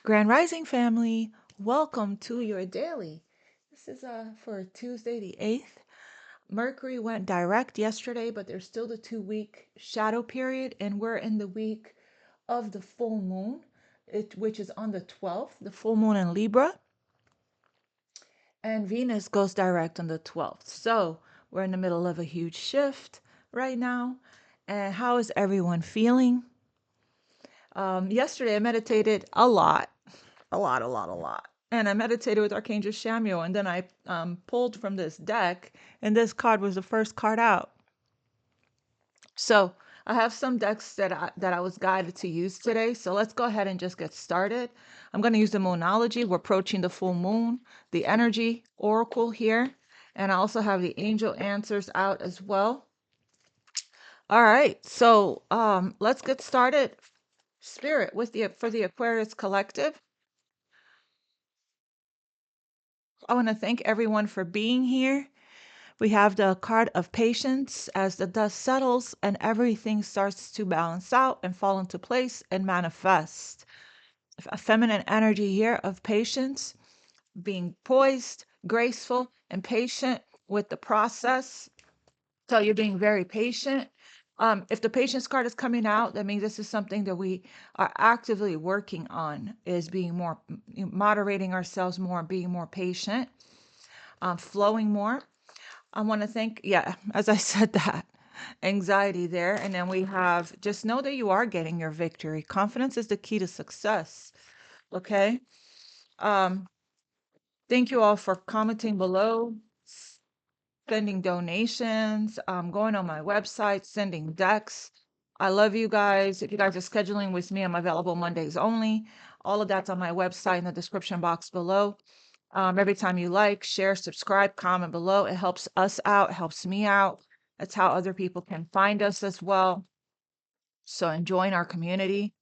Grand Rising family, welcome to your daily. This is for Tuesday the 8th. Mercury went direct yesterday, but there's still the 2-week shadow period, and we're in the week of the full moon, which is on the 12th, the full moon in Libra, and Venus goes direct on the 12th. So we're in the middle of a huge shift right now. And how is everyone feeling? Yesterday I meditated a lot. And I meditated with Archangel Samuel, and then I pulled from this deck, and this card was the first card out. So I have some decks that I was guided to use today. So let's go ahead and just get started. I'm going to use the moonology. We're approaching the full moon, the energy oracle here, and I also have the angel answers out as well. All right, so let's get started. Spirit for the Aquarius Collective. I want to thank everyone for being here. We have the card of patience as the dust settles and everything starts to balance out and fall into place and manifest. A feminine energy here of patience, being poised, graceful, and patient with the process. So you're being very patient. If the patience card is coming out, that means this is something that we are actively working on, is being more, moderating ourselves more, being more patient, flowing more. I want to thank, yeah, as I said that, anxiety there. And then we have just know that you are getting your victory. Confidence is the key to success. Okay. Um, thank you all for commenting below, sending donations, going on my website, sending decks. I love you guys. If you guys are scheduling with me, I'm available Mondays only. All of that's on my website in the description box below. Every time you like, share, subscribe, comment below, it helps us out, helps me out. That's how other people can find us as well. So, and join our community.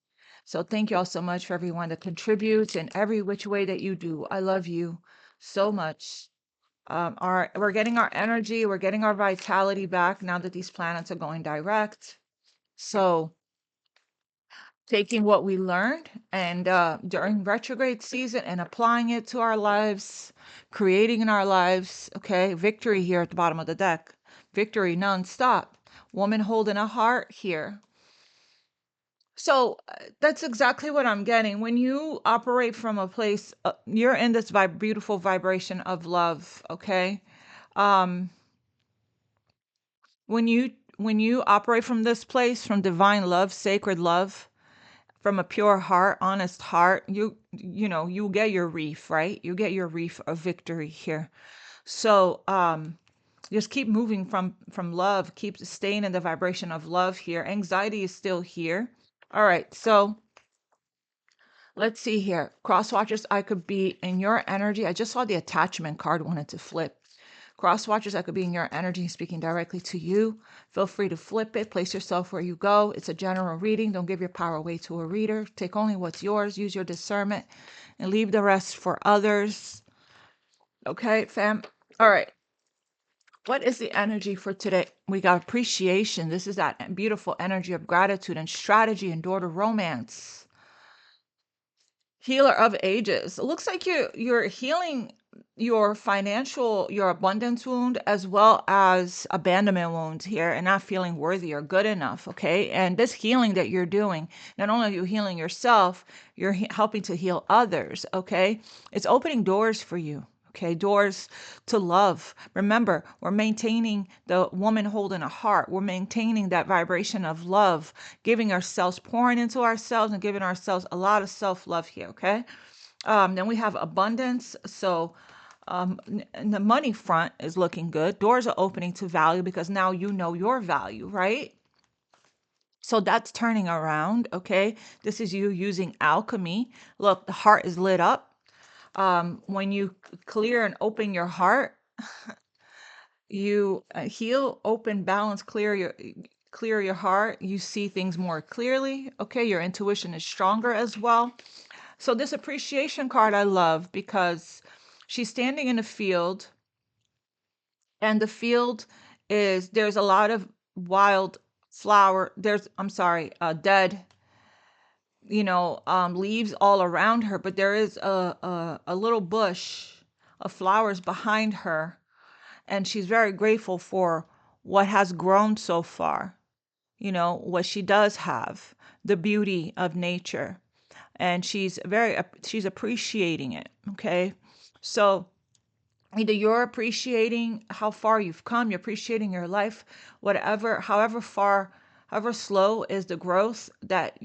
So thank you all so much for everyone that contributes in every which way that you do. I love you so much. We're getting our energy, we're getting our vitality back now that these planets are going direct. So taking what we learned and during retrograde season and applying it to our lives, creating in our lives. Okay, victory here at the bottom of the deck. Victory nonstop. Woman holding a heart here. So that's exactly what I'm getting. When you operate from a place, you're in this beautiful vibration of love. Okay, um, when you operate from this place, from divine love, sacred love, from a pure heart, honest heart, you get your reef, right? You get your reef of victory here. So just keep moving from love, keep staying in the vibration of love here. Anxiety is still here. All right, so let's see here. Cross watchers, I could be in your energy. I just saw the attachment card, wanted to flip. Cross watchers, I could be in your energy, speaking directly to you. Feel free to flip it. Place yourself where you go. It's a general reading. Don't give your power away to a reader. Take only what's yours. Use your discernment and leave the rest for others. Okay, fam? All right. What is the energy for today? We got appreciation. This is that beautiful energy of gratitude and strategy and door to romance. Healer of ages. It looks like you're healing your your abundance wound, as well as abandonment wounds here, and not feeling worthy or good enough. Okay, and this healing that you're doing, not only are you healing yourself, you're helping to heal others. Okay, it's opening doors for you. Okay, doors to love. Remember, we're maintaining the woman holding a heart. We're maintaining that vibration of love, giving ourselves, pouring into ourselves, and giving ourselves a lot of self-love here. Okay. Then we have abundance. So the money front is looking good. Doors are opening to value because now you know your value, right? So that's turning around. Okay. This is you using alchemy. Look, the heart is lit up. When you clear and open your heart, you heal, open, balance, clear your heart. You see things more clearly. Okay, your intuition is stronger as well. So this appreciation card I love because she's standing in a field, and the field there's a lot of wild flower. I'm sorry, dead leaves all around her, but there is a little bush of flowers behind her, and she's very grateful for what has grown so far, what she does have, the beauty of nature, and she's appreciating it, okay? So either you're appreciating how far you've come, you're appreciating your life, whatever, however far, however slow is the growth that,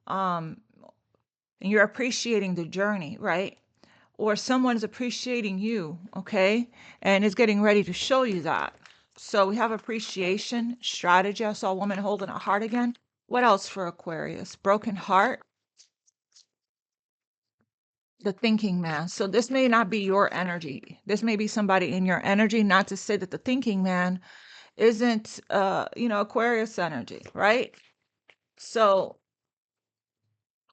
um, and you're appreciating the journey, right? Or someone's appreciating you, okay? And is getting ready to show you that. So we have appreciation, strategy. I saw a woman holding a heart again. What else for Aquarius? Broken heart, the thinking man. So this may not be your energy. This may be somebody in your energy, not to say that the thinking man isn't Aquarius energy, right? So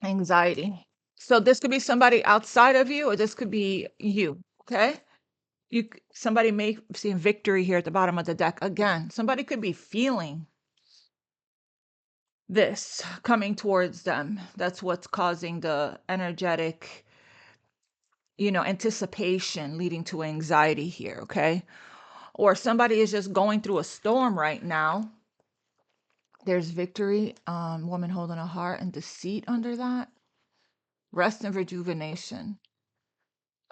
anxiety. So this could be somebody outside of you, or this could be you, okay? Somebody may see victory here at the bottom of the deck. Again, somebody could be feeling this coming towards them. That's what's causing the energetic, anticipation leading to anxiety here, okay? Or somebody is just going through a storm right now. There's victory, woman holding a heart, and deceit under that. Rest and rejuvenation.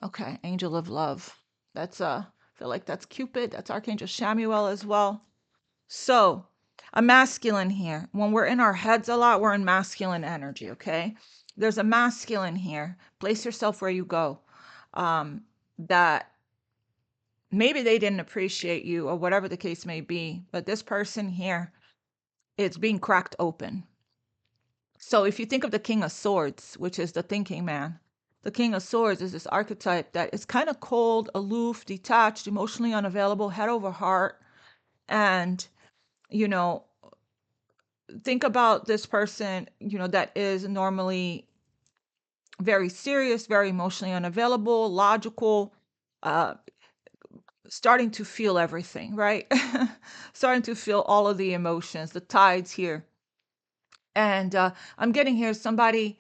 Okay, angel of love. That's I feel like that's Cupid. That's Archangel Shamuel as well. So, a masculine here. When we're in our heads a lot, we're in masculine energy, okay? There's a masculine here. Place yourself where you go. That maybe they didn't appreciate you or whatever the case may be, but this person here, it's being cracked open. So if you think of the King of Swords, which is the thinking man, the King of Swords is this archetype that is kind of cold, aloof, detached, emotionally unavailable, head over heart. And, think about this person, that is normally very serious, very emotionally unavailable, logical, uh, starting to feel everything, right? Starting to feel all of the emotions, the tides here. And I'm getting here somebody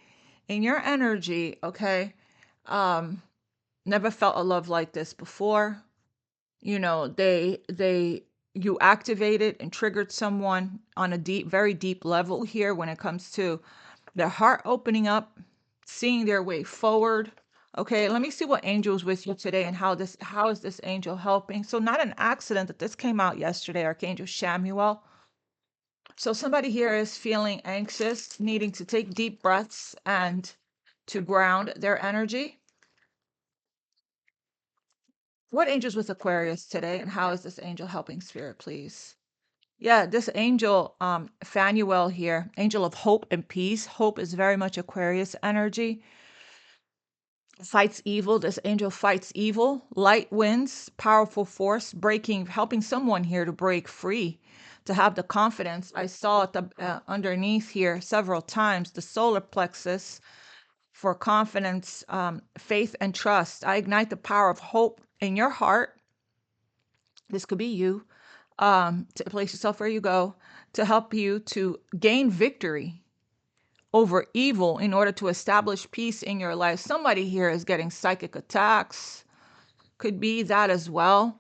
in your energy, okay? Never felt a love like this before. You activated and triggered someone on a deep, very deep level here when it comes to their heart opening up, seeing their way forward. Okay, let me see what angel's with you today and how is this angel helping. So not an accident that this came out yesterday, Archangel Shamuel. So somebody here is feeling anxious, needing to take deep breaths and to ground their energy. What angel's with Aquarius today and how is this angel helping spirit, please? Yeah, this angel, Phanuel here, angel of hope and peace. Hope is very much Aquarius energy. Fights evil. This angel fights evil. Light wins, powerful force, helping someone here to break free, to have the confidence. I saw it underneath here several times, the solar plexus for confidence, faith, and trust. I ignite the power of hope in your heart. This could be you. To place yourself where you go, to help you to gain victory over evil in order to establish peace in your life. Somebody here is getting psychic attacks. Could be that as well.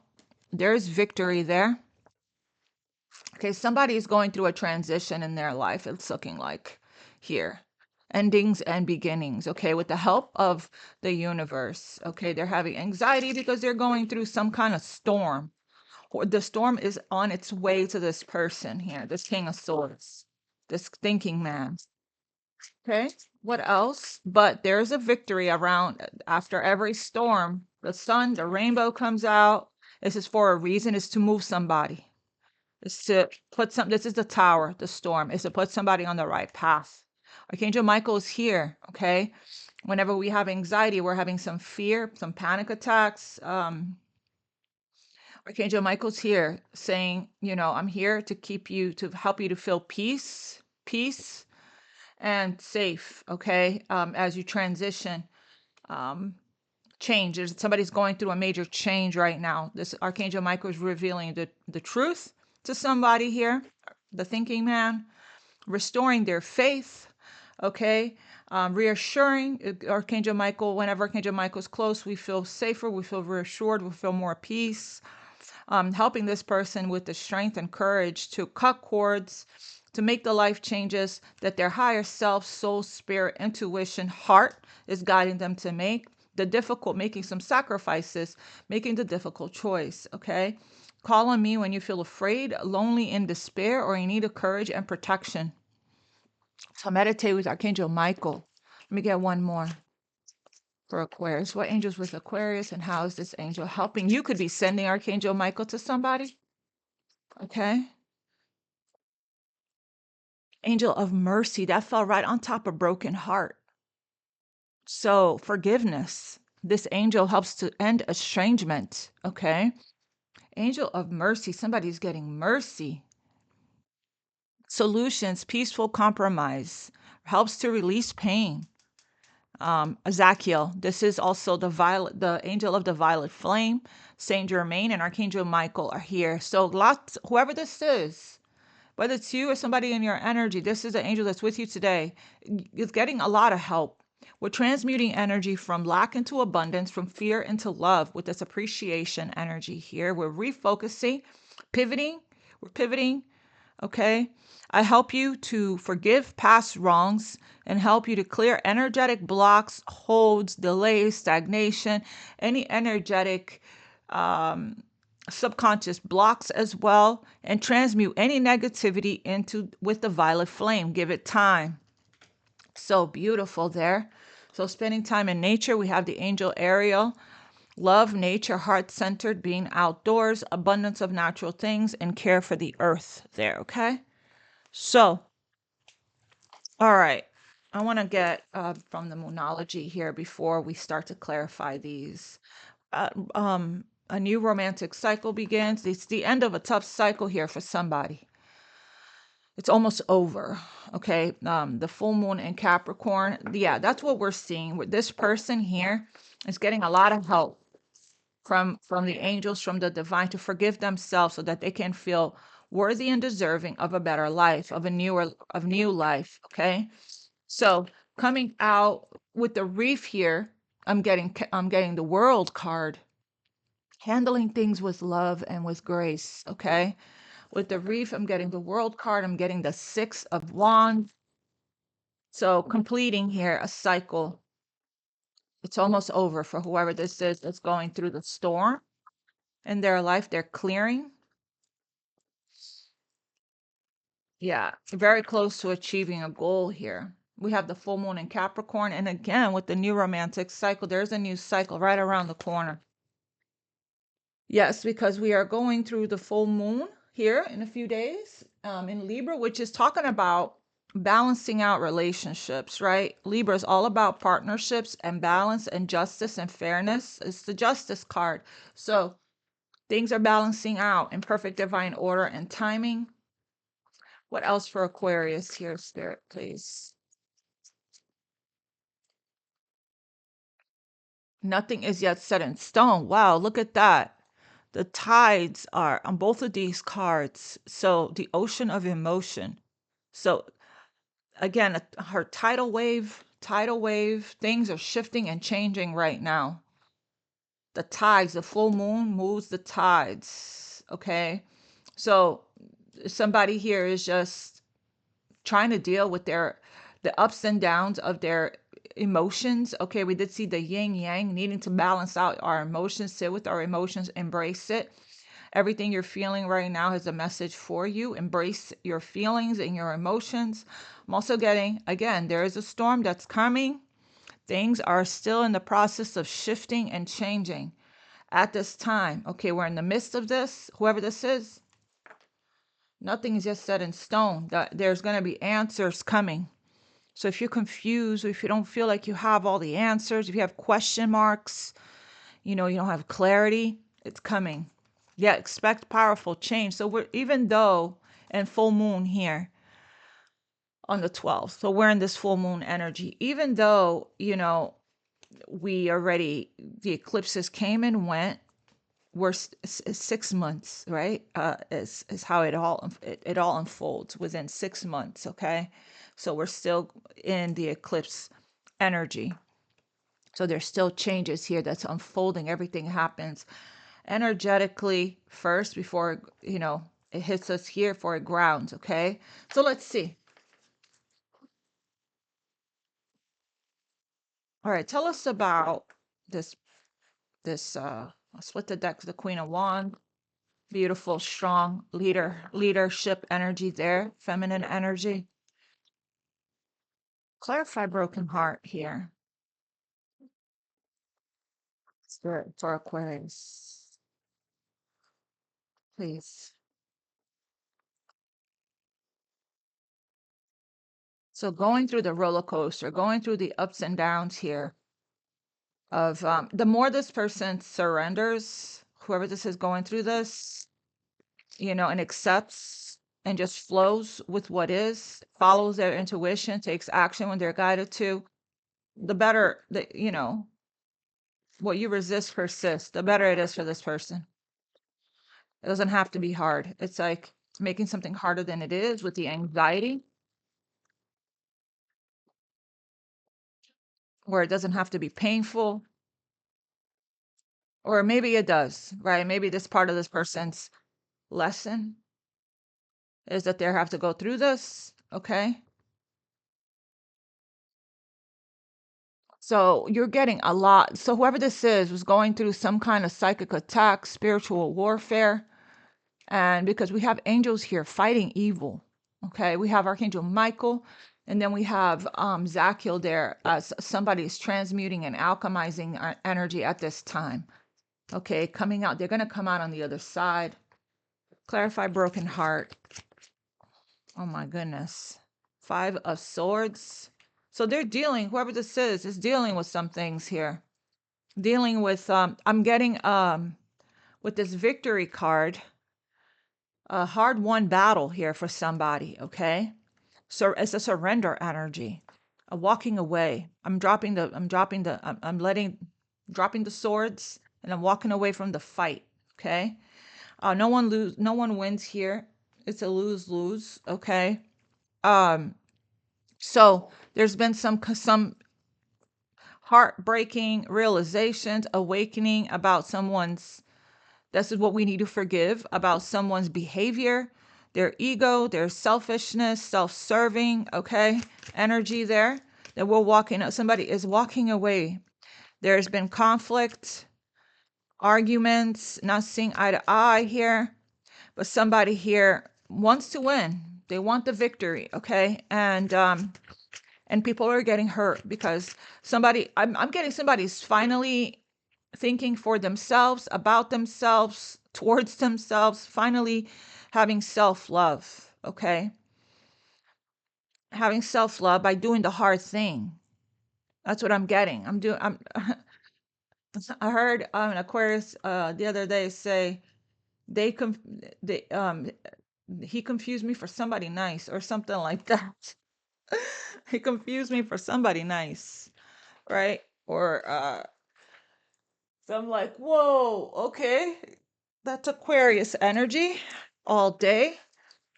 There's victory there. Okay, somebody is going through a transition in their life, it's looking like here. Endings and beginnings, okay, with the help of the universe. Okay, they're having anxiety because they're going through some kind of storm. Or the storm is on its way to this person here, this King of Swords, this thinking man. Okay, what else? But there's a victory around after every storm. The sun, the rainbow comes out. This is for a reason, is to move somebody. It's to put this is the tower, the storm, is to put somebody on the right path. Archangel Michael is here, okay? Whenever we have anxiety, we're having some fear, some panic attacks. Archangel Michael's here saying, I'm here to to help you to feel peace and safe, okay? As you transition, change. Somebody's going through a major change right now. This Archangel Michael is revealing the truth to somebody here, the thinking man, restoring their faith, Okay, reassuring Archangel Michael. Whenever Archangel Michael is close, we feel safer, we feel reassured, we feel more peace. Helping this person with the strength and courage to cut cords, to make the life changes that their higher self, soul, spirit, intuition, heart is guiding them to make. The difficult, making some sacrifices, making the difficult choice. Okay, call on me when you feel afraid, lonely, in despair, or in need of courage and protection. So meditate with Archangel Michael. Let me get one more for Aquarius. What angel's with Aquarius, and how is this angel helping? You could be sending Archangel Michael to somebody. Okay. Angel of mercy. That fell right on top of broken heart. So forgiveness. This angel helps to end estrangement. Okay. Angel of mercy. Somebody's getting mercy. Solutions, peaceful compromise. Helps to release pain. Ezekiel. This is also the angel of the violet flame. Saint Germain and Archangel Michael are here. So whoever this is, whether it's you or somebody in your energy, this is the angel that's with you today. Is getting a lot of help. We're transmuting energy from lack into abundance, from fear into love with this appreciation energy here. We're refocusing, pivoting. We're pivoting. Okay. I help you to forgive past wrongs and help you to clear energetic blocks, holds, delays, stagnation, any energetic subconscious blocks as well, and transmute any negativity into with the violet flame. Give it time. So beautiful there. So spending time in nature, we have the angel Ariel. Love, nature, heart-centered, being outdoors, abundance of natural things, and care for the earth there, okay? So, all right. I want to get from the moonology here before we start to clarify these. Uh, a new romantic cycle begins. It's the end of a tough cycle here for somebody. It's almost over. Okay. The full moon in Capricorn. Yeah, that's what we're seeing. With this person here is getting a lot of help from the angels, from the divine, to forgive themselves so that they can feel worthy and deserving of a better life, of new life. Okay. So coming out with the reef here, I'm getting the world card. Handling things with love and with grace. Okay. With the reef, I'm getting the world card. I'm getting the 6 of Wands. So completing here a cycle. It's almost over for whoever this is that's going through the storm in their life. They're clearing. Yeah, very close to achieving a goal here. We have the full moon in Capricorn. And again, with the new romantic cycle, there's a new cycle right around the corner. Yes, because we are going through the full moon here in a few days in Libra, which is talking about balancing out relationships, right? Libra is all about partnerships and balance and justice and fairness. It's the justice card. So things are balancing out in perfect divine order and timing. What else for Aquarius here, Spirit, please? Nothing is yet set in stone. Wow, look at that. The tides are on both of these cards. So the ocean of emotion. So again, her tidal wave, things are shifting and changing right now. The tides, the full moon moves the tides. Okay. So somebody here is just trying to deal with the ups and downs of their emotions. Okay, we did see the yin yang, needing to balance out our emotions, sit with our emotions, embrace it. Everything you're feeling right now has a message for you. Embrace your feelings and your emotions. I'm also getting, again, there is a storm that's coming. Things are still in the process of shifting and changing at this time. Okay, we're in the midst of this. Whoever this is, nothing is just set in stone. There's going to be answers coming. So if you're confused, if you don't feel like you have all the answers, if you have question marks, you don't have clarity, it's coming. Yeah, expect powerful change. So we're, even though, and full moon here on the 12th. So we're in this full moon energy. Even though, we already, the eclipses came and went, we're 6 months, right? Is how it all unfolds within 6 months, okay? So we're still in the eclipse energy. So there's still changes here that's unfolding. Everything happens energetically first before, it hits us here for it grounds. Okay. So let's see. All right. Tell us about this, I'll split the deck, the Queen of Wands. Beautiful, strong leadership energy there, feminine energy. Clarify broken heart here. Spirit for Aquarius, please. So going through the roller coaster, going through the ups and downs here of the more this person surrenders, whoever this is going through this, and accepts and just flows with what is, follows their intuition, takes action when they're guided to, the better that, what you resist persists, the better it is for this person. It doesn't have to be hard. It's like making something harder than it is with the anxiety, where it doesn't have to be painful. Or maybe it does, right? Maybe this part of this person's lesson is that they have to go through this, okay? So you're getting a lot. So whoever this is was going through some kind of psychic attack, spiritual warfare. And because we have angels here fighting evil, okay? We have Archangel Michael, and then we have Zachiel there as somebody is transmuting and alchemizing our energy at this time, okay? Coming out, they're going to come out on the other side. Clarify broken heart. Oh my goodness. 5 of Swords. So they're dealing, whoever this is dealing with some things here. Dealing with, I'm getting, with this victory card, a hard-won battle here for somebody, okay? So it's a surrender energy, a walking away. I'm dropping the, dropping the swords, and I'm walking away from the fight, okay? No one wins here. It's a lose-lose, okay? So there's been some heartbreaking realizations, awakening about someone's, this is what we need to forgive about someone's behavior, their ego, their selfishness, self-serving, okay, energy there that we're walking, somebody is walking away. There's been conflict, arguments, not seeing eye to eye here, but somebody here wants to win. They want the victory, okay? And people are getting hurt because I'm getting somebody's finally thinking for themselves, about themselves, towards themselves, finally having self-love, okay? Having self-love by doing the hard thing. That's what I'm getting. I heard an Aquarius the other day say they he confused me for somebody nice or something like that. He confused me for somebody nice, right? Or so I'm like, whoa, okay. That's Aquarius energy all day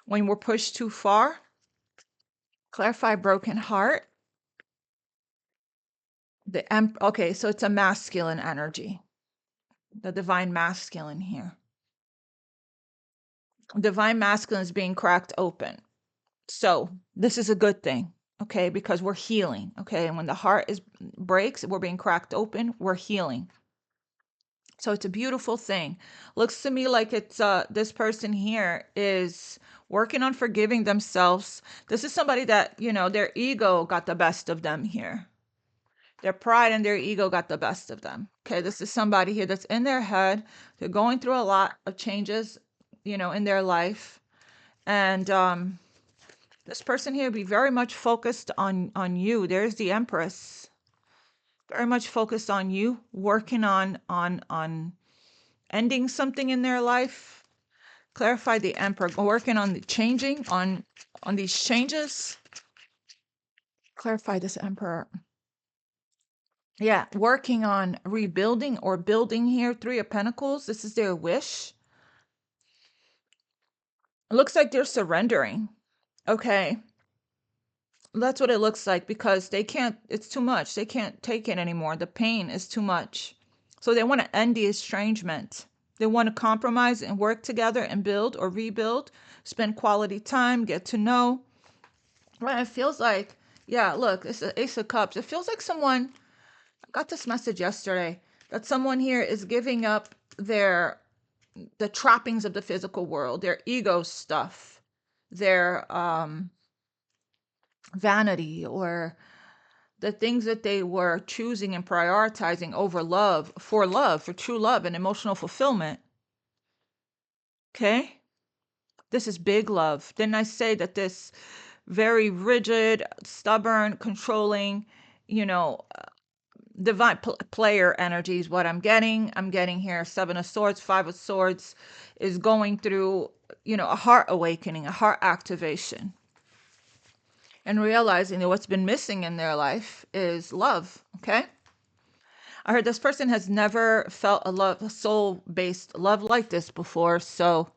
when we're pushed too far. Clarify broken heart. Okay, so it's a masculine energy. The divine masculine here. Divine masculine is being cracked open. So this is a good thing, okay, because we're healing, okay? And when the heart breaks, we're being cracked open, we're healing. So it's a beautiful thing. Looks to me like it's this person here is working on forgiving themselves. This is somebody that, their ego got the best of them here. Their pride and their ego got the best of them. Okay, this is somebody here that's in their head. They're going through a lot of changes, in their life. And this person here be very much focused on you. There's the Empress. Very much focused on you, working on ending something in their life. Clarify the Emperor, working on the changing, on these changes. Clarify this Emperor. Yeah, working on rebuilding or building here. 3 of Pentacles. This is their wish. It looks like they're surrendering. Okay. That's what it looks like because they can't, it's too much. They can't take it anymore. The pain is too much. So they want to end the estrangement. They want to compromise and work together and build or rebuild, spend quality time, get to know. Right? It feels like, yeah, look, it's the Ace of Cups. It feels like someone, I got this message yesterday, that someone here is giving up the trappings of the physical world, their ego stuff, their vanity, or the things that they were choosing and prioritizing over love, for true love and emotional fulfillment. Okay? This is big love. Didn't I say that this very rigid, stubborn, controlling, you know, divine player energy is what I'm getting. I'm getting here 7 of Swords, 5 of Swords is going through, a heart awakening, a heart activation, and realizing that what's been missing in their life is love. Okay? I heard this person has never felt a soul-based love like this before, so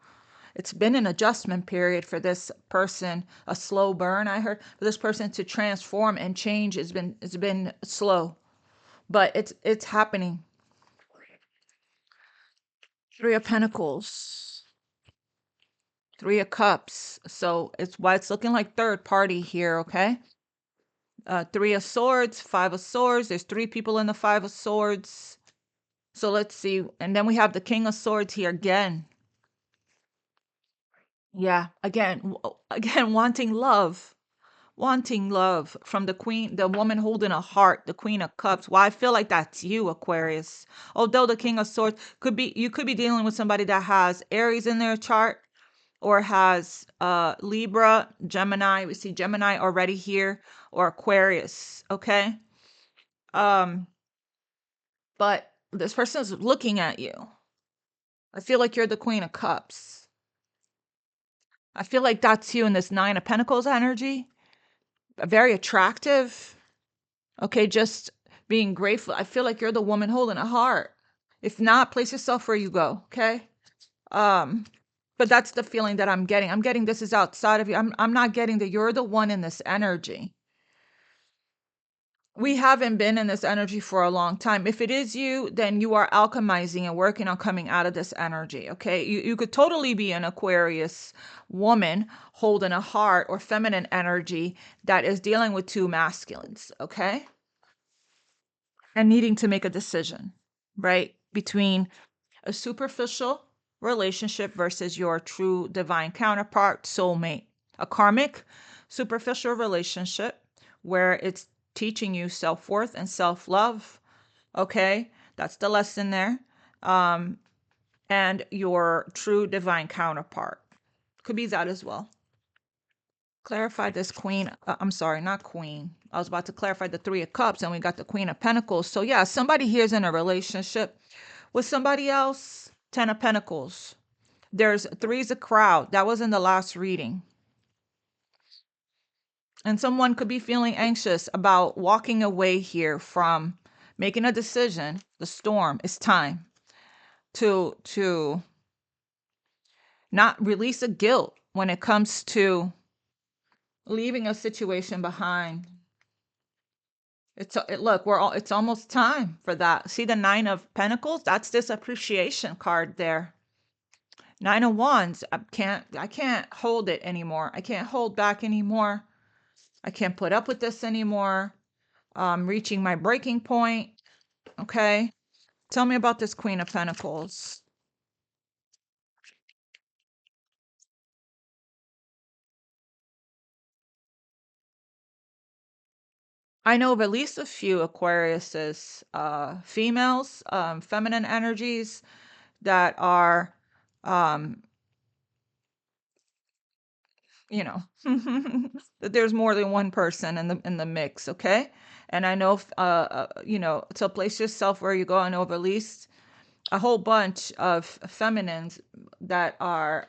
it's been an adjustment period for this person, a slow burn. I heard for this person to transform and change it's been slow, but it's happening. 3 of Pentacles, 3 of Cups. So it's why it's looking like third party here. Okay. 3 of Swords, 5 of Swords. There's 3 people in the 5 of Swords. So let's see. And then we have the King of Swords here again. Yeah, again, wanting love from the queen, the woman holding a heart, the Queen of Cups. Well, I feel like that's you, Aquarius. Although the King of Swords you could be dealing with somebody that has Aries in their chart or has Libra, Gemini. We see Gemini already here, or Aquarius. Okay. Um, but this person is looking at you. I feel like you're the Queen of Cups. I feel like that's you in this 9 of Pentacles energy. Very attractive. Okay, just being grateful. I feel like you're the woman holding a heart. If not, place yourself where you go. Okay. Um, but that's the feeling that I'm getting. I'm getting this is outside of you. I'm not getting that you're the one in this energy. We haven't been in this energy for a long time. If it is you, then you are alchemizing and working on coming out of this energy. Okay. You could totally be an Aquarius woman holding a heart or feminine energy that is dealing with 2 masculines. Okay. And needing to make a decision, right? Between a superficial relationship versus your true divine counterpart, soulmate, a karmic superficial relationship where it's teaching you self-worth and self-love. Okay, that's the lesson there. And your true divine counterpart could be that as well. Clarify this queen. I'm sorry, not queen. I was about to clarify the 3 of Cups, and we got the Queen of Pentacles. So yeah, somebody here is in a relationship with somebody else. 10 of Pentacles. There's 3's a crowd. That was in the last reading. And someone could be feeling anxious about walking away here from making a decision. The storm. It's time to not release a guilt when it comes to leaving a situation behind. It's almost time for that. See the 9 of Pentacles? That's this appreciation card there. 9 of Wands. I can't hold it anymore. I can't hold back anymore. I can't put up with this anymore. Reaching my breaking point. Okay. Tell me about this Queen of Pentacles. I know of at least a few Aquariuses, females, feminine energies that are, um, you know, that there's more than one person in the mix. Okay. And I know, to place yourself where you go, I know of at least a whole bunch of feminines that are,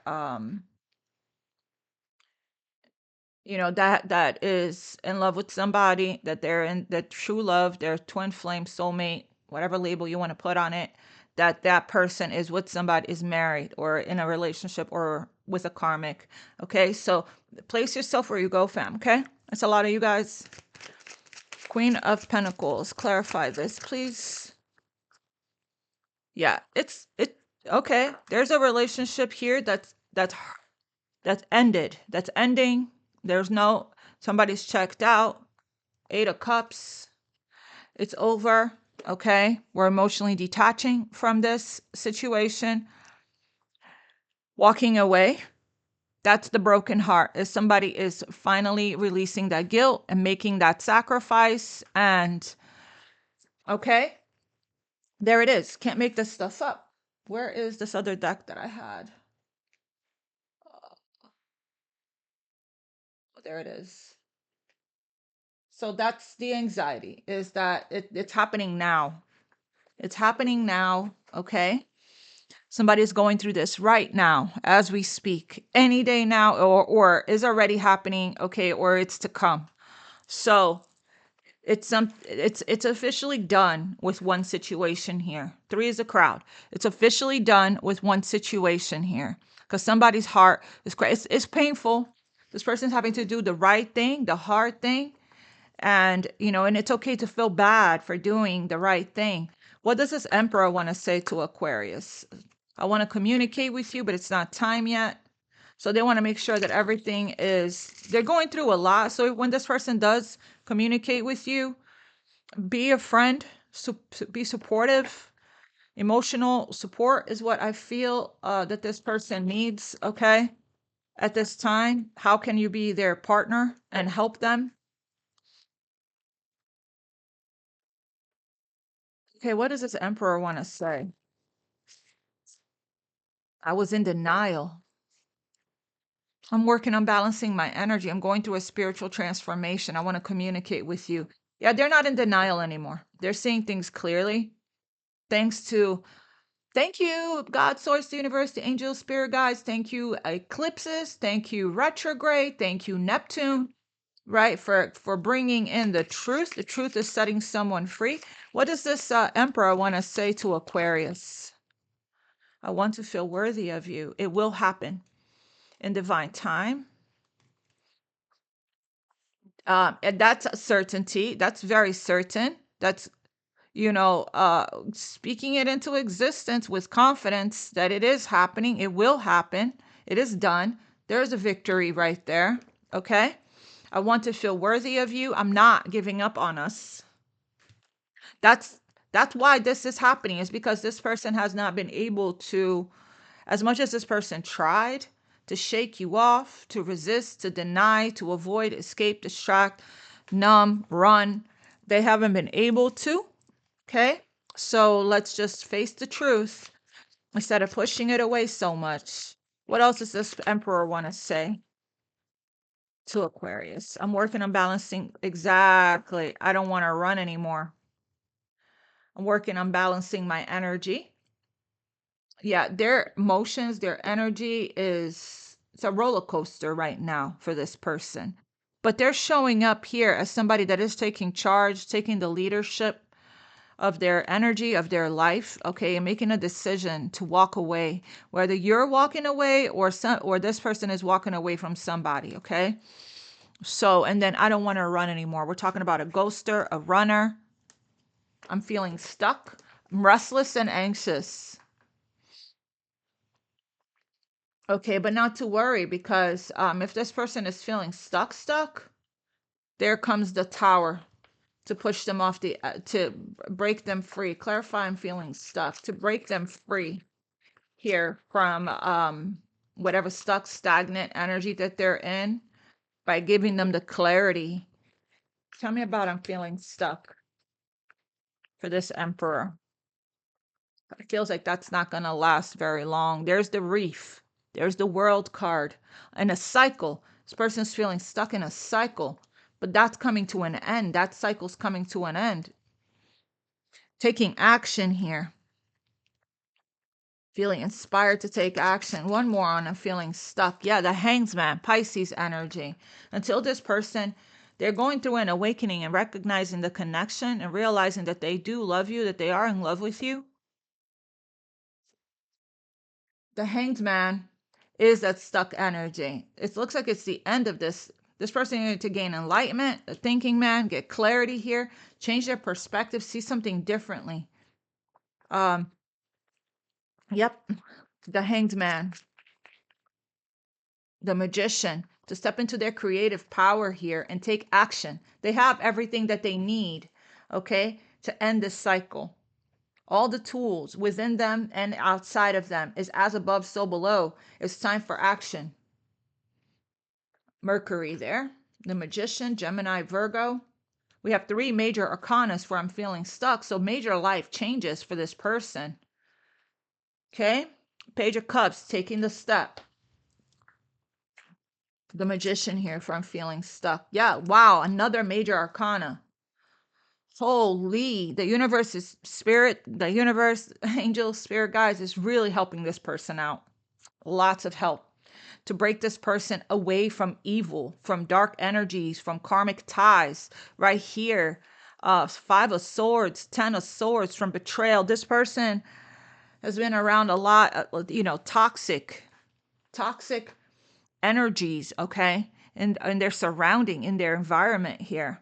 that is in love with somebody, that they're in the true love, their twin flame, soulmate, whatever label you want to put on it, that person is with somebody, is married or in a relationship or with a karmic. Okay, so place yourself where you go, fam. Okay, that's a lot of you guys. Queen of Pentacles, clarify this, please. Yeah, it. Okay, there's a relationship here that's ended. That's ending. There's no, somebody's checked out. 8 of Cups. It's over. Okay, we're emotionally detaching from this situation, walking away. That's the broken heart. If somebody is finally releasing that guilt and making that sacrifice, and okay, there it is. Can't make this stuff up. Where is this other deck that I had? Oh, there it is. So that's the anxiety, is that it's happening now. It's happening now, okay? Somebody is going through this right now as we speak, any day now, or is already happening, okay, or it's to come. So it's officially done with one situation here. 3 is a crowd. It's officially done with one situation here, because somebody's heart is it's painful. This person's having to do the right thing, the hard thing, and and it's okay to feel bad for doing the right thing. What does this Emperor want to say to Aquarius? I want to communicate with you, but it's not time yet. So they want to make sure that everything is, they're going through a lot. So when this person does communicate with you, be a friend, be supportive. Emotional support is what I feel that this person needs, okay, at this time. How can you be their partner and help them? Okay, what does this Emperor want to say? I was in denial. I'm working on balancing my energy. I'm going through a spiritual transformation. I want to communicate with you. Yeah, they're not in denial anymore. They're seeing things clearly. Thanks to, thank you, God, Source, the Universe, the angels, spirit guides. Thank you, eclipses. Thank you, retrograde. Thank you, Neptune, right? For bringing in the truth. The truth is setting someone free. What does this Emperor want to say to Aquarius? I want to feel worthy of you. It will happen in divine time. And that's a certainty. That's very certain. That's, speaking it into existence with confidence that it is happening. It will happen. It is done. There's a victory right there. Okay. I want to feel worthy of you. I'm not giving up on us. That's that's why this is happening, is because this person has not been able to, as much as this person tried to shake you off, to resist, to deny, to avoid, escape, distract, numb, run, they haven't been able to. Okay. So let's just face the truth instead of pushing it away so much. What else does this Emperor want to say to Aquarius? I'm working on balancing. Exactly. I don't want to run anymore. I'm working on balancing my energy. Yeah, their emotions, their energy is, it's a roller coaster right now for this person. But they're showing up here as somebody that is taking charge, taking the leadership of their energy, of their life, okay, and making a decision to walk away, whether you're walking away or this person is walking away from somebody, okay? So, and then I don't want to run anymore. We're talking about a ghoster, a runner. I'm feeling stuck. I'm restless and anxious. Okay, but not to worry, because if this person is feeling stuck, there comes the tower to push them off to break them free. Clarify, I'm feeling stuck, to break them free here from whatever stuck, stagnant energy that they're in, by giving them the clarity. Tell me about I'm feeling stuck for this Emperor. It feels like that's not going to last very long. There's the reef. There's the world card. And a cycle. This person's feeling stuck in a cycle. But that's coming to an end. That cycle's coming to an end. Taking action here. Feeling inspired to take action. One more on I'm feeling stuck. Yeah, the Hangman, Pisces energy. Until this person, they're going through an awakening and recognizing the connection and realizing that they do love you, that they are in love with you. The Hanged Man is that stuck energy. It looks like it's the end of this. This person needed to gain enlightenment, a thinking man, get clarity here, change their perspective, see something differently. Yep, the Hanged Man, the Magician, to step into their creative power here and take action. They have everything that they need, okay, to end this cycle. All the tools within them and outside of them is as above, so below. It's time for action. Mercury there, the Magician, Gemini, Virgo. We have 3 major arcanas for I'm feeling stuck. So major life changes for this person. Okay. Page of Cups, taking the step. The Magician here for I'm feeling stuck. Yeah. Wow. Another major arcana. Holy, the universe is spirit, the universe, angels, spirit guides is really helping this person out. Lots of help to break this person away from evil, from dark energies, from karmic ties. Right here, 5 of Swords, 10 of Swords, from betrayal. This person has been around a lot, toxic energies, okay, and their surrounding, in their environment here.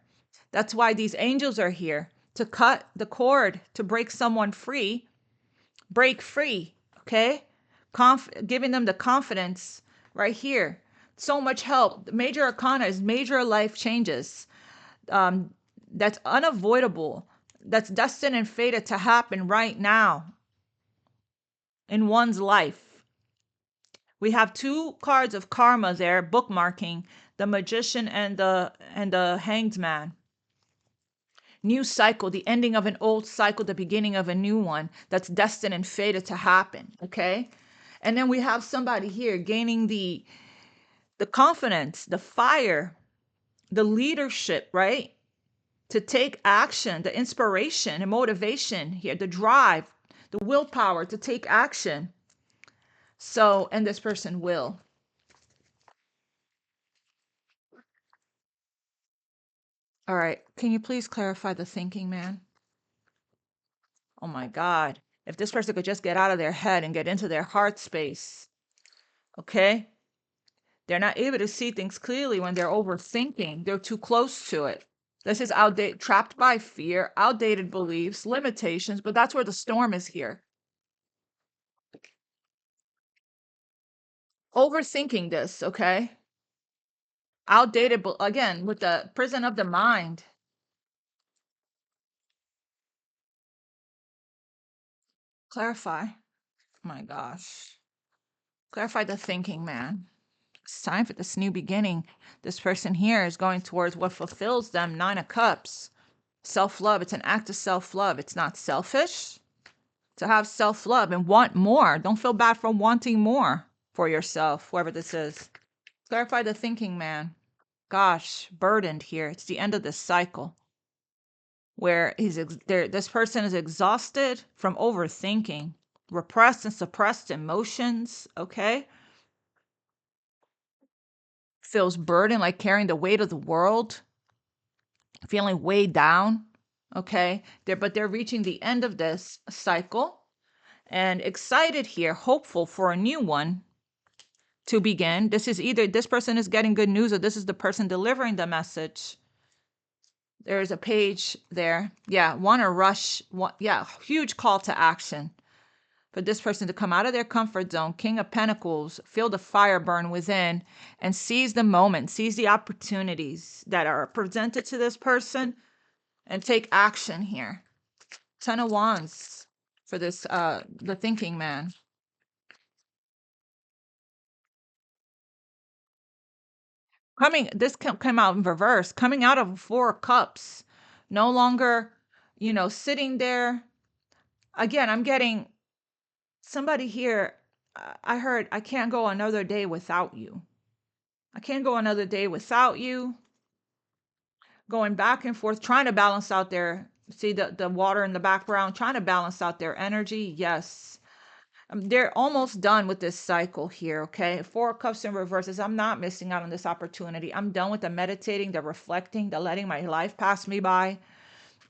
That's why these angels are here, to cut the cord, to break someone free, break free, okay? Giving them the confidence right here. So much help. The major arcana is major life changes. That's unavoidable. That's destined and fated to happen right now in one's life. We have 2 cards of karma there, bookmarking the Magician and the Hanged Man. New cycle, the ending of an old cycle, the beginning of a new one that's destined and fated to happen, okay? And then we have somebody here gaining the confidence, the fire, the leadership, right? To take action, the inspiration and motivation here, the drive, the willpower to take action. So, and this person will. All right. Can you please clarify the thinking man? Oh my God. If this person could just get out of their head and get into their heart space, okay? They're not able to see things clearly when they're overthinking. They're too close to it. This is outdated, trapped by fear, outdated beliefs, limitations, but that's where the storm is here. Overthinking this, okay? Outdated, again, with the prison of the mind. Clarify. My gosh. Clarify the thinking, man. It's time for this new beginning. This person here is going towards what fulfills them. 9 of Cups. Self-love. It's an act of self-love. It's not selfish to have self-love and want more. Don't feel bad for wanting more for yourself, whoever this is. Clarify the thinking, man. Gosh, burdened here. It's the end of this cycle where this person is exhausted from overthinking, repressed and suppressed emotions, okay? Feels burdened, like carrying the weight of the world, feeling weighed down, okay? But they're reaching the end of this cycle and excited here, hopeful for a new one to begin. This is either this person is getting good news or this is the person delivering the message. There's a page there. Yeah, want to rush. Yeah, huge call to action for this person to come out of their comfort zone. King of Pentacles, feel the fire burn within and seize the moment, seize the opportunities that are presented to this person and take action here. 10 of Wands for this, the thinking man. This came out in reverse, coming out of 4 of Cups, no longer, sitting there. Again, I'm getting somebody here. I heard, I can't go another day without you. I can't go another day without you. Going back and forth, trying to balance out see the water in the background, trying to balance out their energy. Yes. They're almost done with this cycle here, okay? 4 of Cups in reverses. I'm not missing out on this opportunity. I'm done with the meditating, the reflecting, the letting my life pass me by.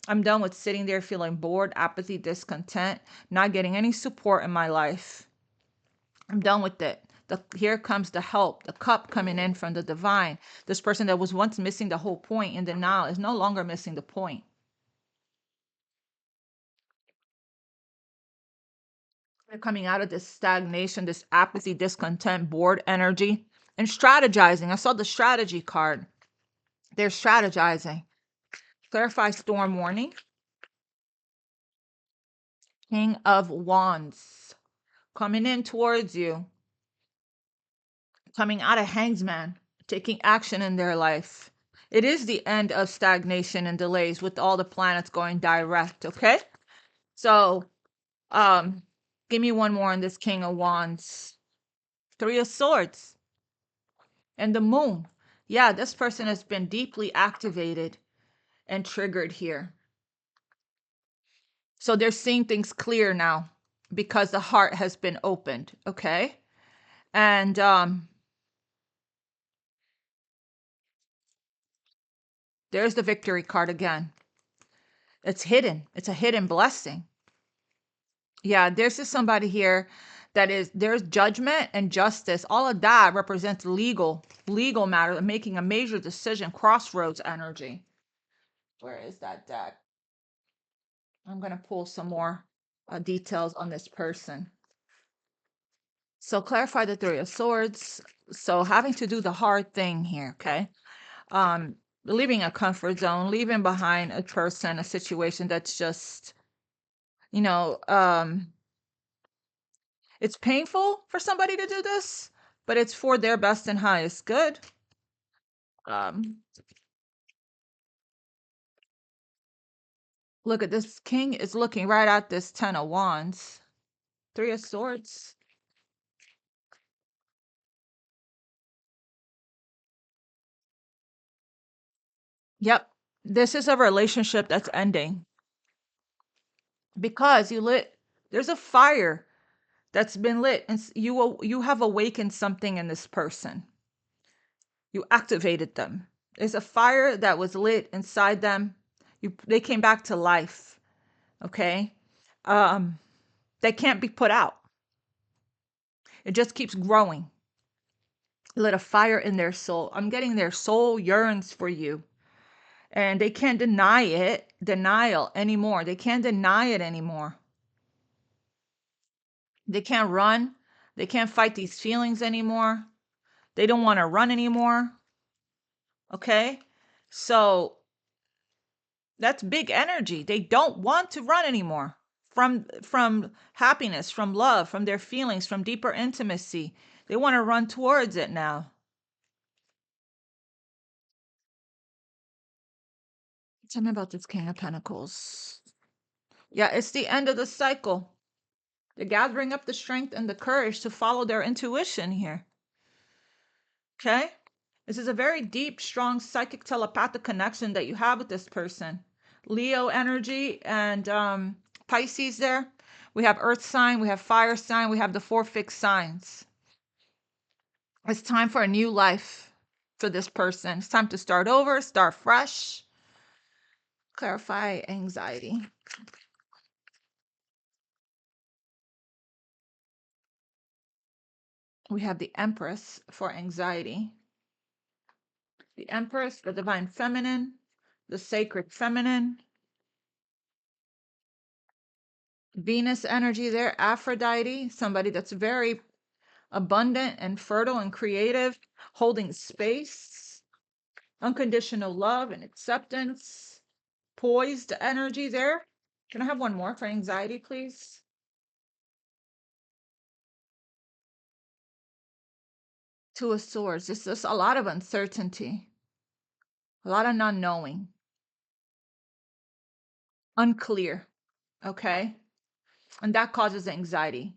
I'm done with sitting there feeling bored, apathy, discontent, not getting any support in my life. I'm done with it. Here comes the help, the cup coming in from the divine. This person that was once missing the whole point in denial is no longer missing the point. They're coming out of this stagnation, this apathy, discontent, bored energy, and strategizing. I saw the strategy card. They're strategizing. Clarify storm warning. King of Wands coming in towards you, coming out of Hangsman, taking action in their life. It is the end of stagnation and delays with all the planets going direct, okay? So, give me one more on this King of Wands. Three of Swords and the Moon. Yeah, this person has been deeply activated and triggered here. So they're seeing things clear now because the heart has been opened, okay? And there's the victory card again. It's hidden. It's a hidden blessing. Yeah, there's just somebody here there's judgment and justice. All of that represents legal matter, making a major decision, crossroads energy. Where is that deck? I'm going to pull some more details on this person. So clarify the Three of Swords. So having to do the hard thing here, okay? Leaving a comfort zone, leaving behind a person, a situation that's just, it's painful for somebody to do this, but it's for their best and highest good. Look at this. King is looking right at this Ten of Wands. Three of Swords. Yep. This is a relationship that's ending because there's a fire that's been lit, and you have awakened something in this person. You activated them. There's a fire that was lit inside them. They came back to life. Okay. They can't be put out. It just keeps growing. Lit a fire in their soul. I'm getting their soul yearns for you. And they can't denial anymore. They can't deny it anymore. They can't run. They can't fight these feelings anymore. They don't want to run anymore. Okay? So that's big energy. They don't want to run anymore from happiness, from love, from their feelings, from deeper intimacy. They want to run towards it now. Tell me about this King of Pentacles. Yeah, it's the end of the cycle. They're gathering up the strength and the courage to follow their intuition here. Okay? This is a very deep, strong psychic telepathic connection that you have with this person. Leo energy and Pisces there. We have earth sign, we have fire sign, we have the four fixed signs. It's time for a new life for this person. It's time to start over, start fresh. Clarify anxiety. We have the Empress for anxiety. The Empress, the divine feminine, the sacred feminine. Venus energy there, Aphrodite, somebody that's very abundant and fertile and creative, holding space, unconditional love and acceptance, poised energy there. Can I have one more for anxiety, please? Two of Swords. It's just a lot of uncertainty, a lot of not knowing, unclear. Okay. And that causes anxiety.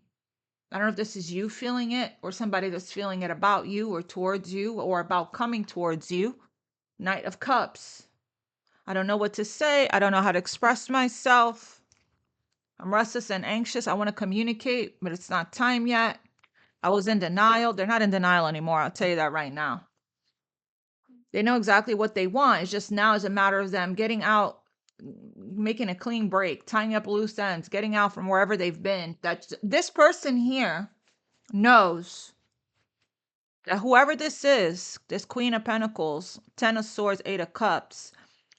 I don't know if this is you feeling it or somebody that's feeling it about you or towards you or about coming towards you. Knight of Cups. I don't know what to say. I don't know how to express myself. I'm restless and anxious. I want to communicate, but it's not time yet. I was in denial. They're not in denial anymore. I'll tell you that right now. They know exactly what they want. It's just now is a matter of them getting out, making a clean break, tying up loose ends, getting out from wherever they've been. That this person here knows That whoever this is, this Queen of Pentacles, Ten of Swords, Eight of Cups,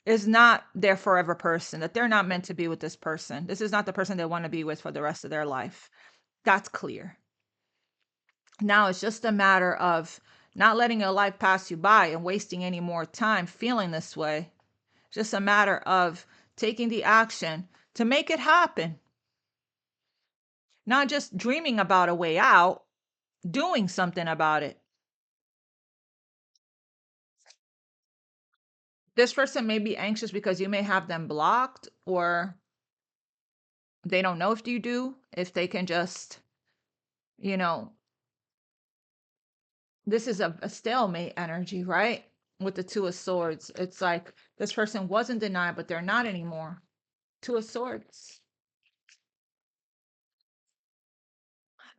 is not their forever person, that they're not meant to be with this person. This is not the person they want to be with for the rest of their life. That's clear. Now it's just a matter of not letting your life pass you by and wasting any more time feeling this way. It's just a matter of taking the action to make it happen. Not just dreaming about a way out, doing something about it. This person may be anxious because you may have them blocked, or they don't know if you do, if they can just, you know, this is a stalemate energy, right? With the Two of Swords. It's like this person wasn't denied, but they're not anymore. Two of Swords.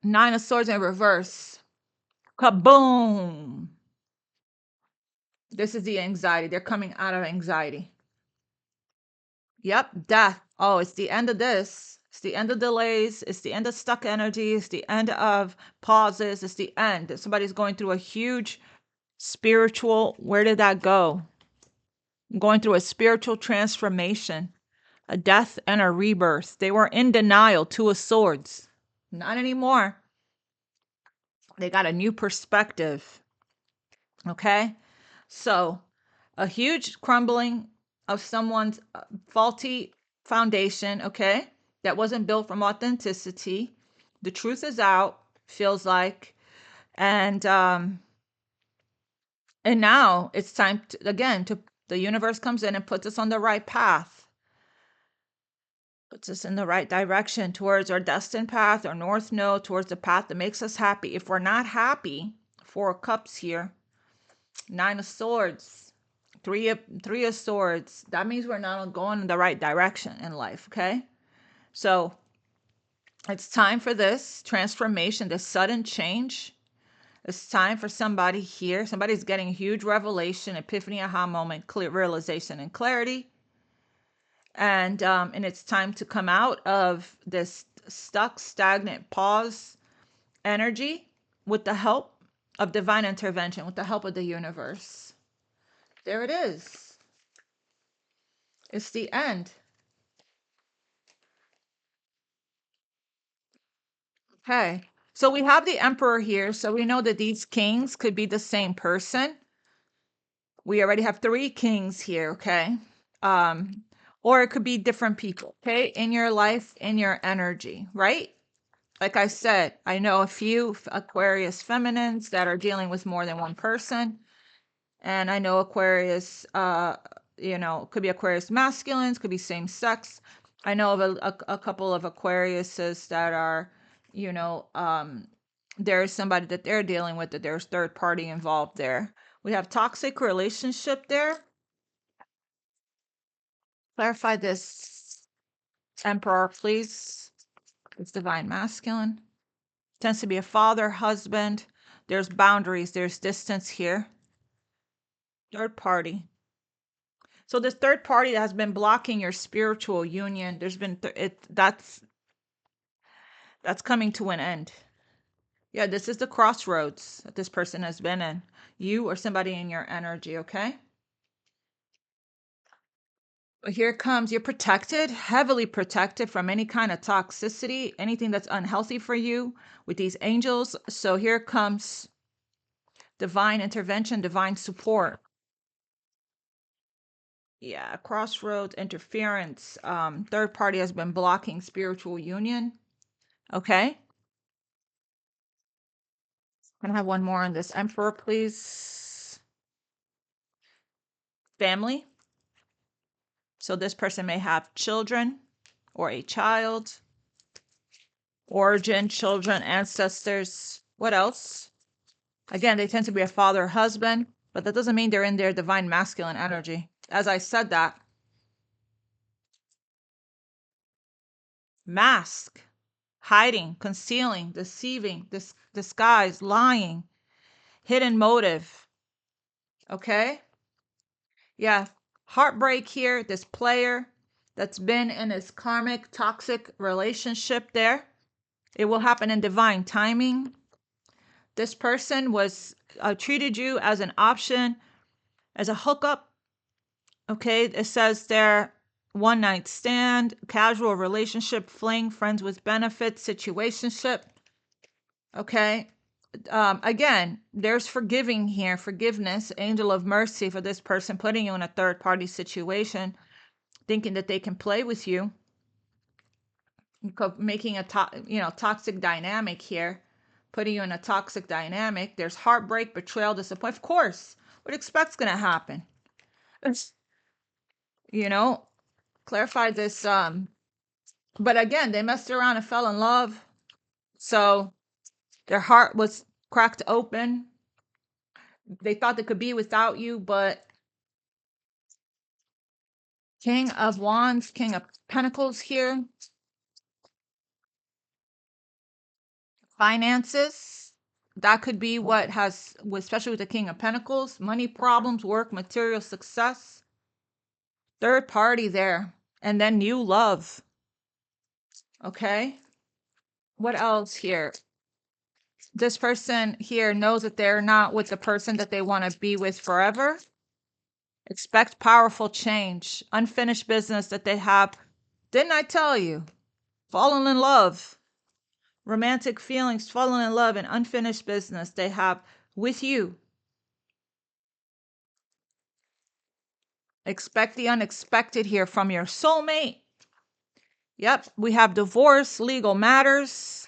Nine of Swords in reverse. Kaboom! This is the anxiety. They're coming out of anxiety. Yep, death. Oh, it's the end of this. It's the end of delays. It's the end of stuck energy. It's the end of pauses. It's the end. Somebody's going through a huge spiritual, where did that go? Going through a spiritual transformation, a death and a rebirth. They were in denial, Two of Swords. Not anymore. They got a new perspective. Okay? So, a huge crumbling of someone's faulty foundation, okay? That wasn't built from authenticity. The truth is out, feels like. And now it's time to, again, to the universe comes in and puts us on the right path. Puts us in the right direction towards our destined path, our north node, towards the path that makes us happy. If we're not happy, Four of Cups here, Nine of Swords, Three of Swords. That means we're not going in the right direction in life, okay? So it's time for this transformation, this sudden change. It's time for somebody here. Somebody's getting a huge revelation, epiphany, aha moment, clear realization and clarity. And it's time to come out of this stuck, stagnant pause energy with the help of divine intervention, with the help of the universe. There it is. It's the end. Okay. So we have the Emperor here. So we know that these kings could be the same person. We already have three kings here, okay? Or it could be different people, okay? In your life, in your energy, right? Like I said, I know a few Aquarius feminines that are dealing with more than one person. And I know Aquarius, could be Aquarius masculines, could be same sex. I know of a couple of Aquariuses that are, there's somebody that they're dealing with, that there's third party involved there. We have toxic relationship there. Clarify this, Emperor, please. It's divine masculine. Tends to be a father, husband. There's boundaries, there's distance here. Third party. So this third party that has been blocking your spiritual union, there's been that's coming to an end. Yeah, this is the crossroads that this person has been in. You or somebody in your energy, okay? But here it comes. You're protected, heavily protected from any kind of toxicity, anything that's unhealthy for you with these angels. So here comes divine intervention, divine support. Yeah, crossroads, interference. Third party has been blocking spiritual union. Okay. Can I have one more on this Emperor, please? Family. So this person may have children or a child. Origin, children, ancestors. What else? Again, they tend to be a father, husband, but that doesn't mean they're in their divine masculine energy. As I said that. Mask. Hiding, concealing, deceiving, disguise, lying, hidden motive. Okay? Yeah. Heartbreak here. This player that's been in this karmic, toxic relationship there. It will happen in divine timing. This person was treated you as an option, as a hookup. Okay, it says there, one night stand, casual relationship, fling, friends with benefits, situationship. Okay, again, there's forgiving here, forgiveness, angel of mercy for this person putting you in a third party situation, thinking that they can play with you, making a toxic dynamic here, putting you in a toxic dynamic. There's heartbreak, betrayal, disappointment. Of course, what expect's going to happen? You know, clarify this. But again, they messed around and fell in love. So their heart was cracked open. They thought they could be without you, but King of Wands, King of Pentacles here. Finances. That could be what has, especially with the King of Pentacles, money problems, work, material success. Third party there. And then new love. Okay. What else here? This person here knows that they're not with the person that they want to be with forever. Expect powerful change. Unfinished business that they have. Didn't I tell you? Fallen in love. Romantic feelings, fallen in love, and unfinished business they have with you. Expect the unexpected here from your soulmate. Yep, we have divorce, legal matters.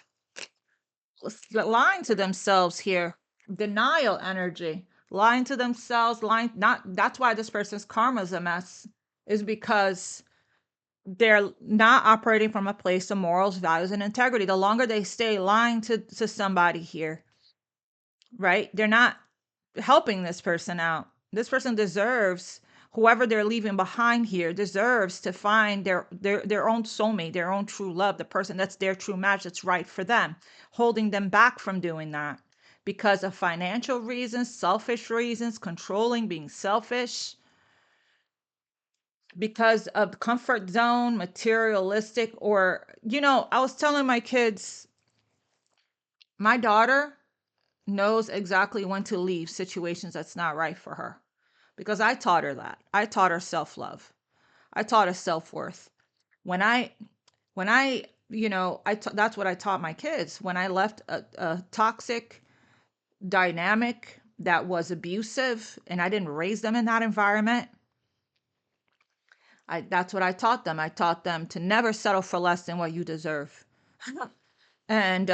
Lying to themselves here. Denial energy. Lying to themselves, lying, not, that's why this person's karma is a mess, is because they're not operating from a place of morals, values, and integrity. The longer they stay lying to somebody here, right? They're not helping this person out. This person deserves, whoever they're leaving behind here deserves to find their own soulmate, their own true love, the person that's their true match, that's right for them. Holding them back from doing that because of financial reasons, selfish reasons, controlling, being selfish, because of comfort zone, materialistic, or, I was telling my kids, my daughter knows exactly when to leave situations that's not right for her, because I taught her that. I taught her self-love. I taught her self-worth. When I that's what I taught my kids. When I left a toxic dynamic that was abusive and I didn't raise them in that environment, that's what I taught them. I taught them to never settle for less than what you deserve. And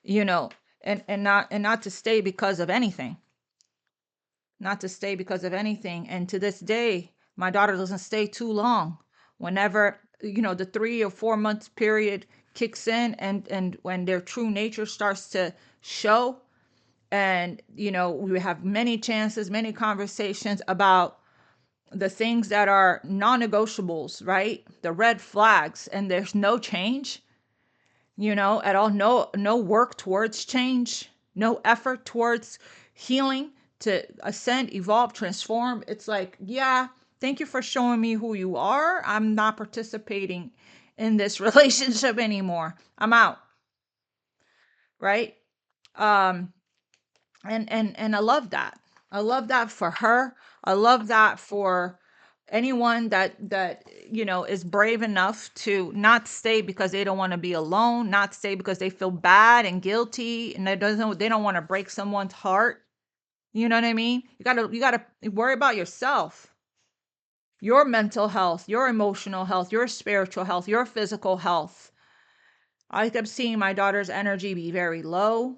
you know, and not to stay because of anything. Not to stay because of anything. And to this day, my daughter doesn't stay too long. Whenever, the 3 or 4 months period kicks in, and when their true nature starts to show, and we have many chances, many conversations about the things that are non-negotiables, right? The red flags, and there's no change, at all. No work towards change, no effort towards healing, to ascend, evolve, transform. It's like, yeah, thank you for showing me who you are. I'm not participating in this relationship anymore. I'm out. Right? Um, and I love that. I love that for her. I love that for anyone that is brave enough to not stay because they don't want to be alone, not stay because they feel bad and guilty, and they don't want to break someone's heart. You know what I mean? You gotta worry about yourself, your mental health, your emotional health, your spiritual health, your physical health. I kept seeing my daughter's energy be very low,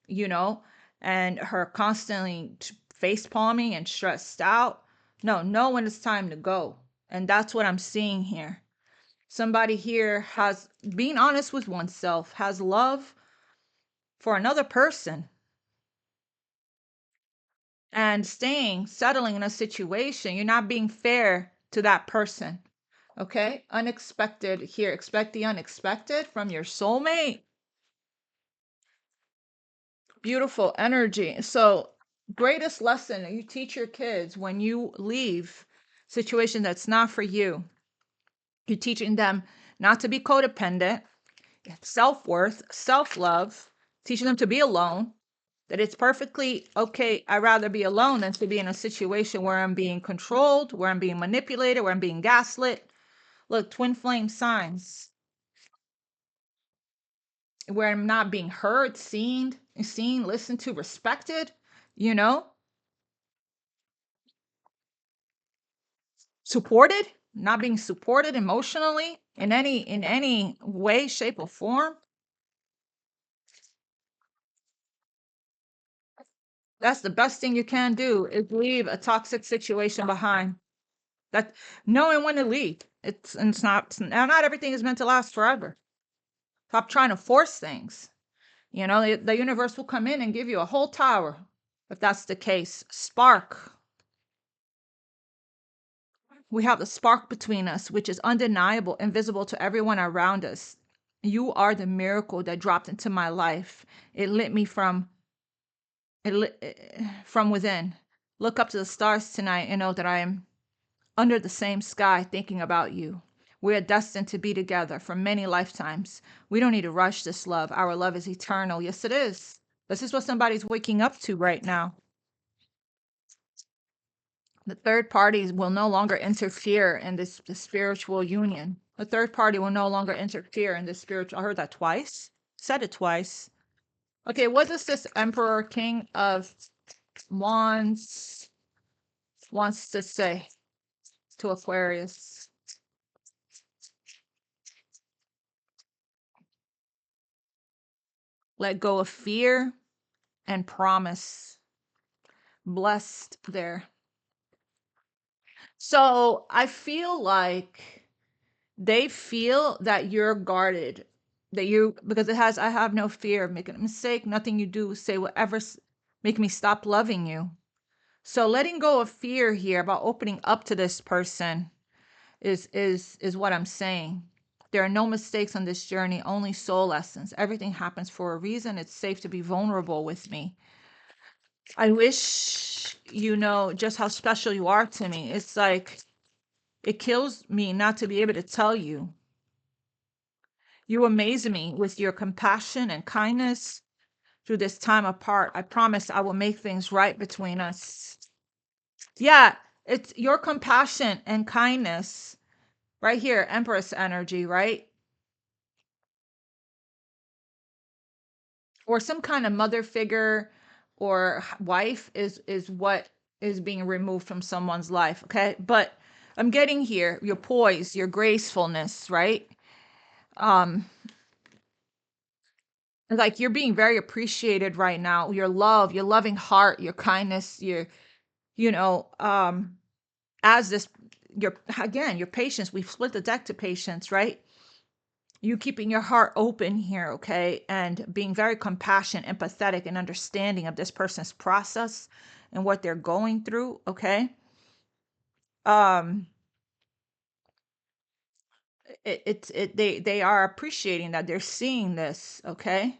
you know, and her constantly face palming and stressed out. No, know when it's time to go. And that's what I'm seeing here. Somebody here has, being honest with oneself, has love for another person, and settling in a situation. You're not being fair to that person. Okay? Unexpected here. Expect the unexpected from your soulmate. Beautiful energy. So, greatest lesson that you teach your kids when you leave situation that's not for you. You're teaching them not to be codependent, self-worth, self-love, teaching them to be alone, That it's perfectly okay. I'd rather be alone than to be in a situation where I'm being controlled, where I'm being manipulated, where I'm being gaslit. Look, twin flame signs, where I'm not being heard, seen, listened to, respected, you know, supported, not being supported emotionally in any way, shape, or form. That's the best thing you can do, is leave a toxic situation behind. That, knowing when to leave. It's not everything is meant to last forever. Stop trying to force things. You know, the universe will come in and give you a whole tower if that's the case. Spark. We have the spark between us, which is undeniable, invisible to everyone around us. You are the miracle that dropped into my life. It lit me from from within. Look up to the stars tonight and know that I am under the same sky thinking about you. We are destined to be together for many lifetimes. We don't need to rush this love. Our love is eternal. Yes, it is. This is what somebody's waking up to right now. The third parties will no longer interfere in this the spiritual union. The third party will no longer interfere in this spiritual. I heard that twice. Said it twice. Okay, what does this Emperor King of Wands wants to say to Aquarius? Let go of fear and promise. Blessed there. So I feel like they feel that you're guarded, that you, because it has, I have no fear of making a mistake. Nothing you do, say, whatever, make me stop loving you. So letting go of fear here about opening up to this person is what I'm saying. There are no mistakes on this journey, only soul lessons. Everything happens for a reason. It's safe to be vulnerable with me. I wish you know just how special you are to me. It's like, it kills me not to be able to tell you. You amaze me with your compassion and kindness through this time apart. I promise I will make things right between us. Yeah, it's your compassion and kindness right here, Empress energy, right? Or some kind of mother figure or wife is what is being removed from someone's life, okay? But I'm getting here your poise, your gracefulness, right? Um like you're being very appreciated right now. Your love, your loving heart, your kindness, your, you know, as this, your, again, your patience. We've split the deck to patience, right? You keeping your heart open here, okay? And being very compassionate, empathetic, and understanding of this person's process and what they're going through, okay? Um, they are appreciating that, they're seeing this, okay?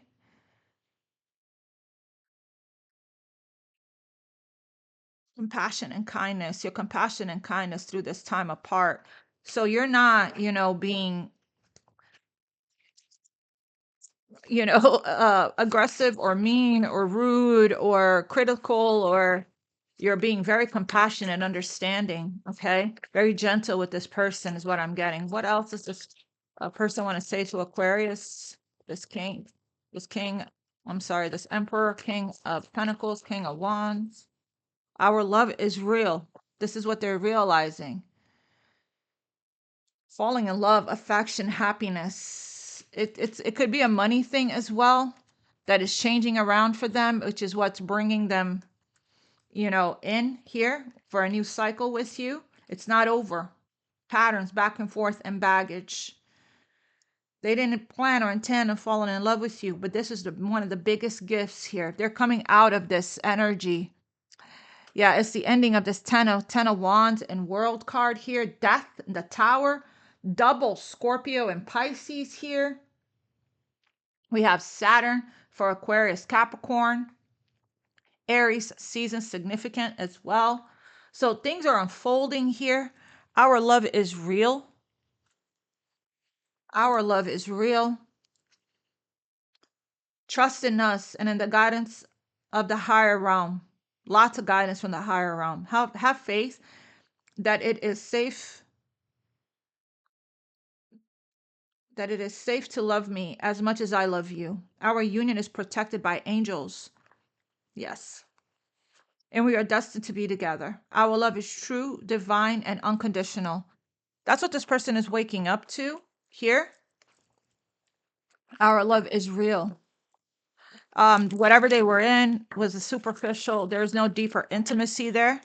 Compassion and kindness, your compassion and kindness through this time apart. So you're not, you know, being, you know, aggressive or mean or rude or critical, or you're being very compassionate and understanding, okay? Very gentle with this person is what I'm getting. What else does this person want to say to Aquarius? This king, this king, I'm sorry, this emperor, king of pentacles, king of wands. Our love is real. This is what they're realizing. Falling in love, affection, happiness. It could be a money thing as well that is changing around for them, which is what's bringing them, you know, in here for a new cycle with you. It's not over. Patterns back and forth and baggage. They didn't plan or intend on falling in love with you, but this is one of the biggest gifts here. They're coming out of this energy. Yeah, it's the ending of this ten of wands and world card here. Death, the tower, double Scorpio and Pisces here. We have Saturn for Aquarius, Capricorn. Aries season significant as well. So things are unfolding here. Our love is real. Our love is real. Trust in us and in the guidance of the higher realm. Lots of guidance from the higher realm. Have faith that it is safe, that it is safe to love me as much as I love you. Our union is protected by angels. Yes. And we are destined to be together. Our love is true, divine, and unconditional. That's what this person is waking up to here. Our love is real. Whatever they were in was a superficial. There's no deeper intimacy there.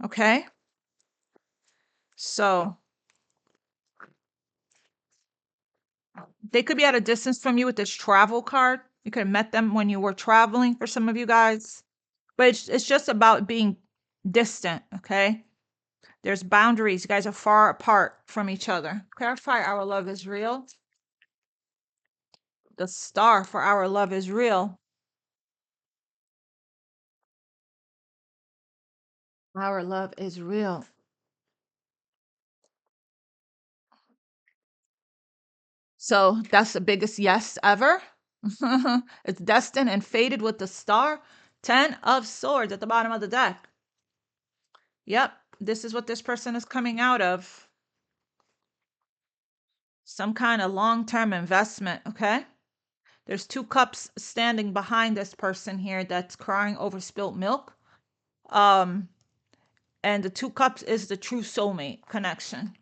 Okay. So they could be at a distance from you with this travel card. You could have met them when you were traveling for some of you guys. But it's just about being distant, okay? There's boundaries. You guys are far apart from each other. Clarify our love is real. The star for our love is real. Our love is real. So that's the biggest yes ever. It's destined and fated with the star. 10 of swords at the bottom of the deck. Yep, this is what this person is coming out of. Some kind of long-term investment, okay? There's 2 cups standing behind this person here that's crying over spilt milk. And the 2 cups is the true soulmate connection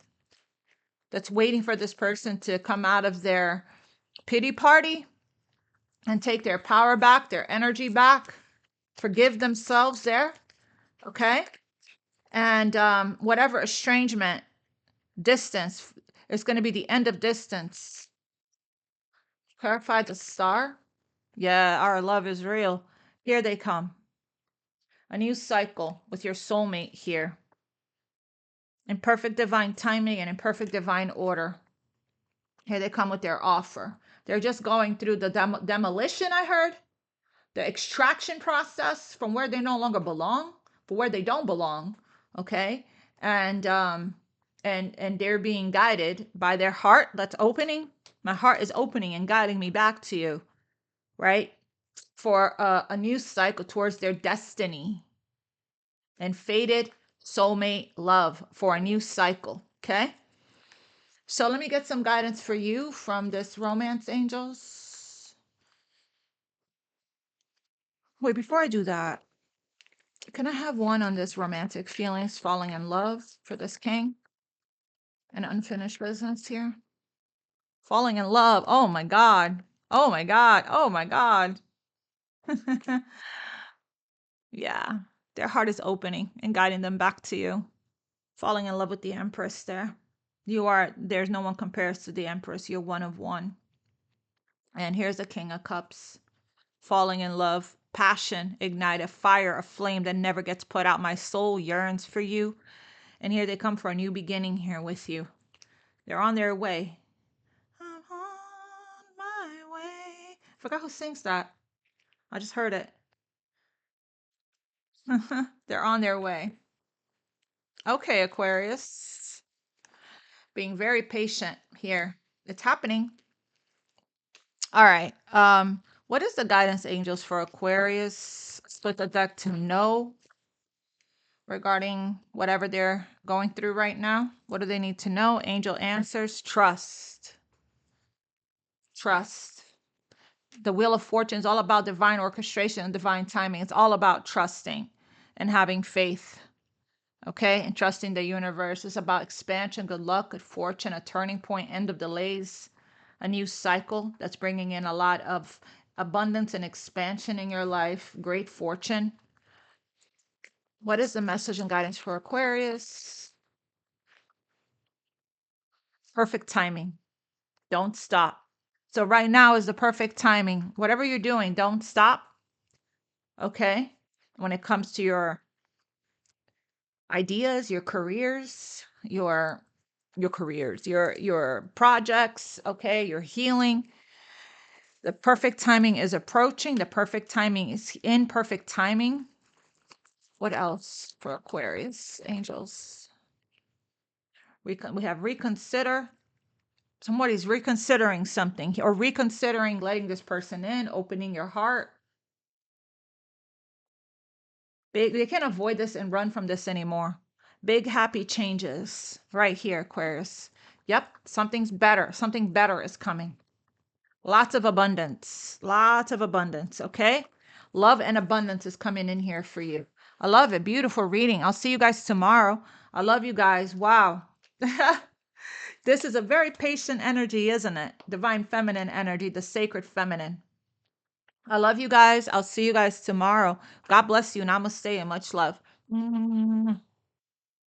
that's waiting for this person to come out of their pity party and take their power back, their energy back, forgive themselves there, okay? And whatever estrangement, distance, is going to be the end of distance. Clarify the star. Yeah, our love is real. Here they come. A new cycle with your soulmate here. In perfect divine timing and in perfect divine order. Here they come with their offer. They're just going through the demolition, I heard. The extraction process from where they no longer belong, for where they don't belong. Okay. And they're being guided by their heart that's opening. My heart is opening and guiding me back to you, right? For a new cycle towards their destiny and fated soulmate love for a new cycle. Okay. So let me get some guidance for you from this romance angels. Wait, before I do that, can I have one on this romantic feelings, falling in love for this king? And unfinished business here. Falling in love. Oh my God. Oh my God. Oh my God. Yeah. Their heart is opening and guiding them back to you. Falling in love with the Empress there. There's no one compares to the Empress. You're one of one. And here's the King of Cups. Falling in love, passion, ignite a fire, a flame that never gets put out. My soul yearns for you. And here they come for a new beginning here with you. They're on their way. I'm on my way. Forgot who sings that. I just heard it. They're on their way. Okay, Aquarius. Being very patient here. It's happening. All right. What is the guidance angels for Aquarius? Split the deck to know regarding whatever they're going through right now. What do they need to know? Angel answers, trust. Trust. The Wheel of Fortune is all about divine orchestration and divine timing. It's all about trusting and having faith. Okay? And trusting the universe. It's about expansion, good luck, good fortune, a turning point, end of delays, a new cycle that's bringing in a lot of abundance and expansion in your life, great fortune. What is the message and guidance for Aquarius? Perfect timing. Don't stop. So right now is the perfect timing. Whatever you're doing, don't stop. Okay? When it comes to your ideas, your careers, your projects, okay, your healing. The perfect timing is approaching. The perfect timing is in perfect timing. What else for Aquarius angels? We have reconsider. Somebody's reconsidering something or reconsidering letting this person in, opening your heart. Big, they can't avoid this and run from this anymore. Big happy changes right here, Aquarius. Yep, something's better. Something better is coming. Lots of abundance. Lots of abundance, okay? Love and abundance is coming in here for you. I love it. Beautiful reading. I'll see you guys tomorrow. I love you guys. Wow. This is a very patient energy, isn't it? Divine feminine energy, the sacred feminine. I love you guys. I'll see you guys tomorrow. God bless you. Namaste and much love.